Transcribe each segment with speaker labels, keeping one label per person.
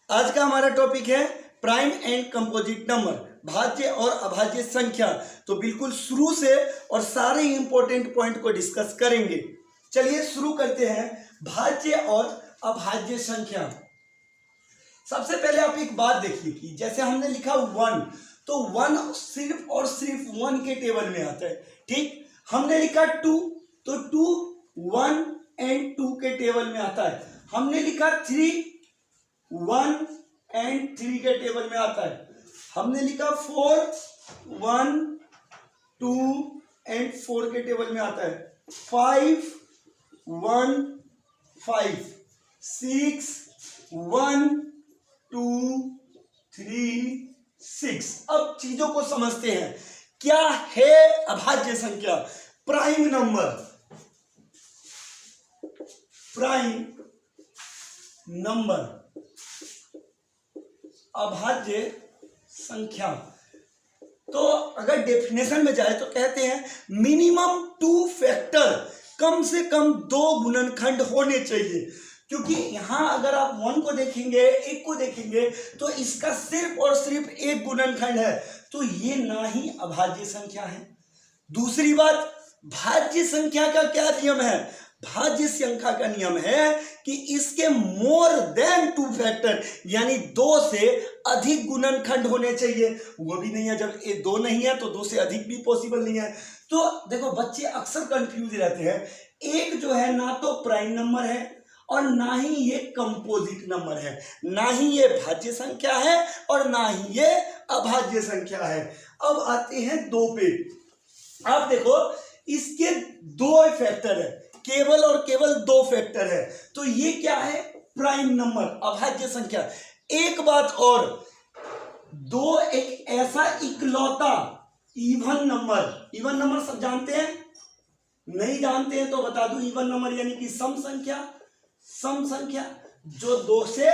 Speaker 1: आज का हमारा टॉपिक है प्राइम एंड कंपोजिट नंबर, भाज्य और अभाज्य संख्या। तो बिल्कुल शुरू से और सारे इंपॉर्टेंट पॉइंट को डिस्कस करेंगे। चलिए शुरू करते हैं भाज्य और अभाज्य संख्या। सबसे पहले आप एक बात देखिए कि जैसे हमने लिखा 1, तो 1 सिर्फ और सिर्फ 1 के टेबल में आता है। ठीक, हमने लिखा 2, तो 2 1 एंड 2 के टेबल में आता है। हमने लिखा 3 1 एंड 3 के टेबल में आता है। हमने लिखा 4 1 2 एंड 4 के टेबल में आता है। 5 1 5 6 1 2 3 6। अब चीजों को समझते हैं। क्या है अभाज्य संख्या? प्राइम नंबर, प्राइम नंबर अभाज्य संख्या। तो अगर डेफिनेशन में जाए तो कहते हैं मिनिमम 2 फैक्टर, कम से कम 2 गुणनखंड होने चाहिए। क्योंकि यहां अगर आप 1 को देखेंगे, 1 को देखेंगे, तो इसका सिर्फ और सिर्फ एक गुणनखंड है, तो ये ना ही अभाज्य संख्या है। दूसरी बात, भाज्य संख्या का क्या नियम है? भाज्य संख्या का नियम है कि इसके मोर देन 2 फैक्टर, यानी 2 से अधिक गुणनखंड होने चाहिए। वो भी नहीं है, जब 2 नहीं है तो 2 से अधिक भी पॉसिबल नहीं है। तो देखो, बच्चे अक्सर कंफ्यूज रहते हैं। एक जो है ना तो प्राइम नंबर है और ना ही ये कंपोजिट नंबर है, ना ही ये भाज्य संख्या है और ना ही ये अभाज्य संख्या है। अब आते हैं 2 पे। आप देखो, इसके 2 फैक्टर है, केवल और केवल 2 फैक्टर है, तो ये क्या है? प्राइम नंबर, अभाज्य संख्या। एक बात और, 2 एक ऐसा इकलौता इवन नंबर, इवन नंबर सब जानते हैं? नहीं जानते हैं तो बता दूं, इवन नंबर यानी कि सम संख्या, सम संख्या जो 2 से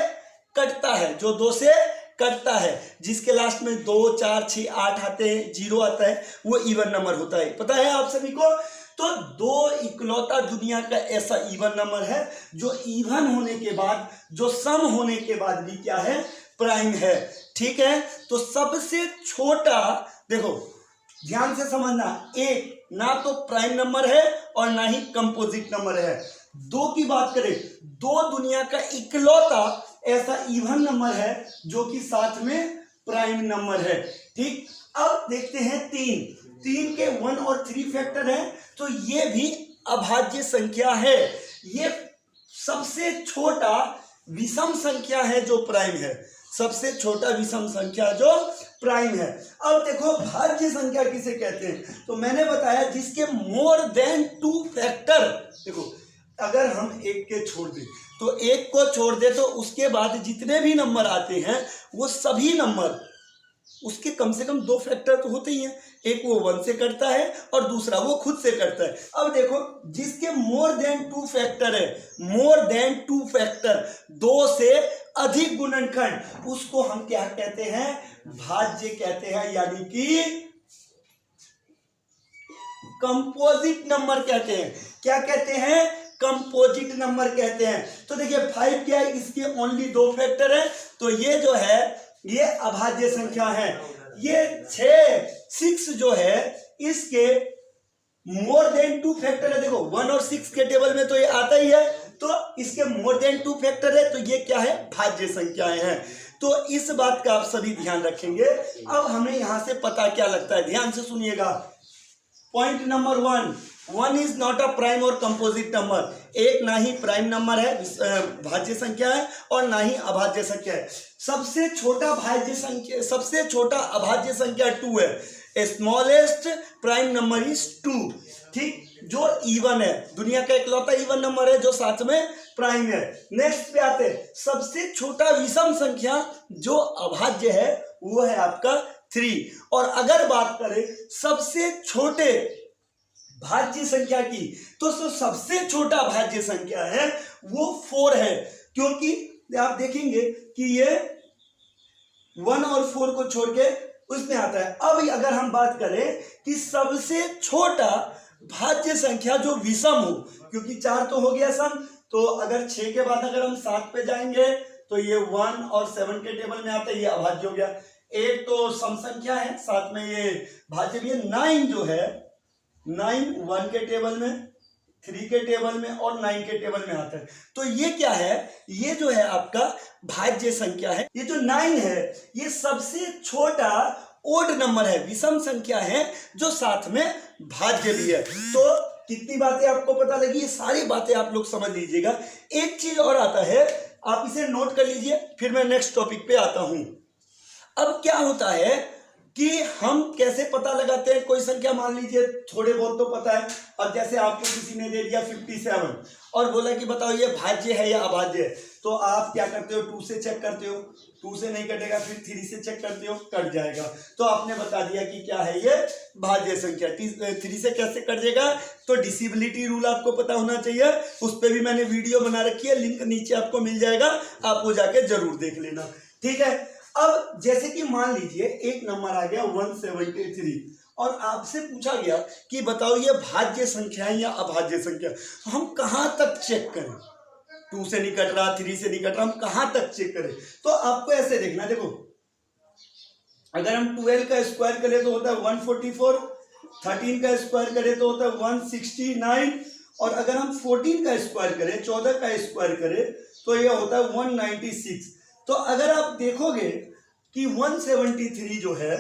Speaker 1: कटता है, जो 2 से कटता है, जिसके लास्ट में 2 4 6 8 आते हैं, 0 आता है, वो इवन नंबर होता है। पता है आप सभी को? तो 2 इकलौता दुनिया का ऐसा इवन नंबर है जो इवन होने के बाद, जो सम होने के बाद भी क्या है? प्राइम है। ठीक है, तो सबसे छोटा, देखो ध्यान से समझना, 1 ना तो प्राइम नंबर है और ना ही कंपोजिट नंबर है। 2 की बात करें, 2 दुनिया का इकलौता ऐसा इवन नंबर है जो कि साथ में प्राइम नंबर है। ठीक, अब देखते हैं 3 के 1 और 3 फैक्टर है, तो ये भी अभाज्य संख्या है। ये सबसे छोटा विषम संख्या है जो प्राइम है, सबसे छोटा विषम संख्या जो प्राइम है। अब देखो, भाज्य संख्या किसे कहते हैं? तो मैंने बताया जिसके मोर देन 2 फैक्टर। देखो, अगर हम 1 के छोड़ दें, तो 1 को छोड़ दे तो उसके बाद जितने भी नंबर आते हैं वो सभी नंबर, उसके कम से कम 2 फैक्टर तो होते ही हैं। एक वो 1 से कटता है और दूसरा वो खुद से कटता है। अब देखो, जिसके मोर देन 2 फैक्टर है, मोर देन 2 फैक्टर, 2 से अधिक गुणनखंड, उसको हम क्या कहते हैं? भाज्य कहते हैं, यानी कि कंपोजिट नंबर कहते हैं। क्या कहते हैं? कंपोजिट नंबर कहते हैं। तो देखिए 5 क्या है? इसके ओनली 2 फैक्टर है, तो ये जो है ये अभाज्य संख्या है। ये 6 जो है इसके मोर देन 2 फैक्टर है। देखो 1 और 6 के टेबल में तो ये आता ही है, तो इसके मोर देन 2 फैक्टर है, तो ये क्या है? भाज्य संख्याएं हैं। तो इस बात का आप सभी ध्यान रखेंगे। अब हमें यहां से पता क्या लगता है, ध्यान से सुनिएगा। Point number 1 is not a prime और कंपोजिट नंबर। एक ना ही प्राइम नंबर है, भाज्य संख्या है, और ना ही अभाज्य संख्या है। सबसे छोटा भाज्य संख्या, सबसे छोटा अभाज्य संख्या 2 है। Smallest prime number is 2। ठीक, जो इवन है, दुनिया का इकलौता इवन नंबर है जो साथ में प्राइम है। नेक्स्ट पे आते हैं, सबसे छोटा विषम संख्या जो अभाज्य है वो है आपका 3। और अगर बात करें सबसे छोटे भाज्य संख्या की, तो सबसे छोटा भाज्य संख्या है वो 4 है। क्योंकि आप देखेंगे कि ये 1 और 4 को छोड़ के उसमें आता है। अब अगर हम बात करें कि सबसे छोटा भाज्य संख्या जो विषम हो, क्योंकि 4 तो हो गया सम, तो अगर 6 के बाद अगर हम 7 पे जाएंगे तो ये 1 और 7 के टेबल में आता है, ये अभाज्य हो गया। 8 तो सम संख्या है, साथ में ये भाज्य भी है। 9 जो है, 9 1 के टेबल में, 3 के टेबल में और 9 के टेबल में आता है। तो ये क्या है, ये जो है आपका भाज्य संख्या है। ये जो 9 है ये सबसे छोटा ओड नंबर है, विषम संख्या है, जो साथ में भाज्य भी है। तो कितनी बातें आपको पता लगी, ये सारी बातें आप लोग समझ लीजिएगा। एक चीज और आता है, आप इसे नोट कर लीजिए, फिर मैं नेक्स्ट टॉपिक पे आता हूं। अब क्या होता है कि हम कैसे पता लगाते हैं, कोई संख्या मान लीजिए थोड़े बहुत तो पता है। अब जैसे आपको किसी ने दे दिया 57 और बोला कि बताओ ये भाज्य है या अभाज्य है, तो आप क्या करते हो, 2 से चेक करते हो, 2 से नहीं कटेगा, फिर 3 से चेक करते हो, कट जाएगा। तो आपने बता दिया कि क्या है ये भाज्य संख्या। 3 से कैसे कट जाएगा, तो डिसिबिलिटी रूल आपको पता होना चाहिए, उस पर भी मैंने वीडियो बना रखी है, लिंक नीचे आपको मिल जाएगा, आप वो जाके जरूर देख लेना, ठीक है। अब जैसे कि मान लीजिए एक नंबर आ गया 173 और आपसे पूछा गया कि बताओ ये भाज्य संख्या है या अभाज्य संख्या, तो हम कहां तक चेक करें, 2 से नहीं कट रहा, 3 से नहीं कट रहा, हम कहां तक चेक करें। तो आपको ऐसे देखना, देखो अगर हम 12 का स्क्वायर करें तो होता है 144, 13 का स्क्वायर करें तो होता है 169, और अगर हम 14 का स्क्वायर करें, 14 का स्क्वायर करें तो ये होता है 196। तो अगर आप देखोगे कि 173 जो है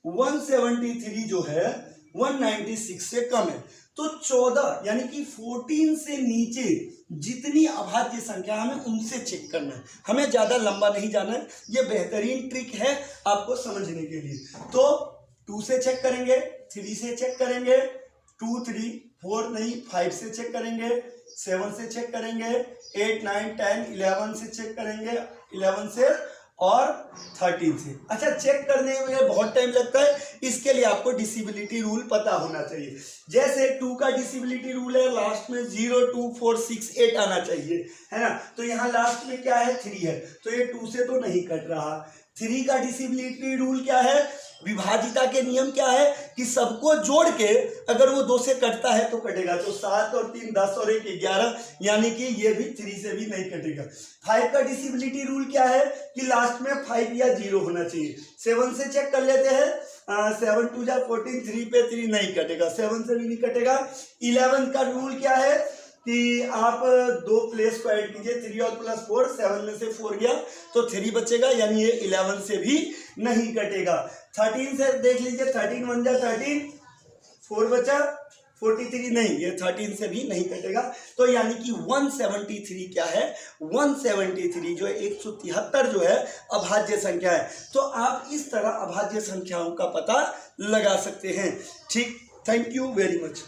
Speaker 1: 196 से कम है, तो 14 यानी कि 14 से नीचे जितनी अभाज्य संख्या हमें उनसे चेक करना है, हमें ज्यादा लंबा नहीं जाना है। ये बेहतरीन ट्रिक है आपको समझने के लिए। तो 2 से चेक करेंगे, 3 से चेक करेंगे, 2 3 4 नहीं 5 से चेक करेंगे, 7 से चेक करेंगे, 8 9 10 11 से चेक करेंगे, 11 से और 13 से। अच्छा, चेक करने में बहुत टाइम लगता है, इसके लिए आपको डिसिबिलिटी रूल पता होना चाहिए। जैसे 2 का डिसिबिलिटी रूल है, लास्ट में 0 2 4 6 8 आना चाहिए, है ना। तो यहाँ लास्ट में क्या है, 3 है, तो ये 2 से तो नहीं कट रहा। 3 का डिसिबिलिटी रूल क्या है, विभाजिता के नियम क्या है कि सबको जोड़ के अगर वो 2 से कटता है तो कटेगा, तो 7 और 3 10 और 1 11, यानी कि ये भी 3 से भी नहीं कटेगा। 5 का डिसिबिलिटी रूल क्या है कि लास्ट में 5 या 0 होना चाहिए। 7 से चेक कर लेते हैं, 7 2 जा 14, 3 पे 3 नहीं कटेगा, 7 से भी नहीं कटेगा। 11 का रूल क्या है कि आप 2 प्लेस को ऐड कीजिए, 3 और प्लस 4, 7 में से 4 गया तो 3 बचेगा, यानी ये 11 से भी नहीं कटेगा। 13 से देख लीजिए, 13 1 जा 13, 4 बचा, 43 नहीं, ये 13 से भी नहीं कटेगा। तो यानी कि 173 क्या है, 173 जो है 173 जो है अभाज्य संख्या है। तो आप इस तरह अभाज्य संख्याओं का पता लगा सकते हैं। ठीक, थैंक यू वेरी मच।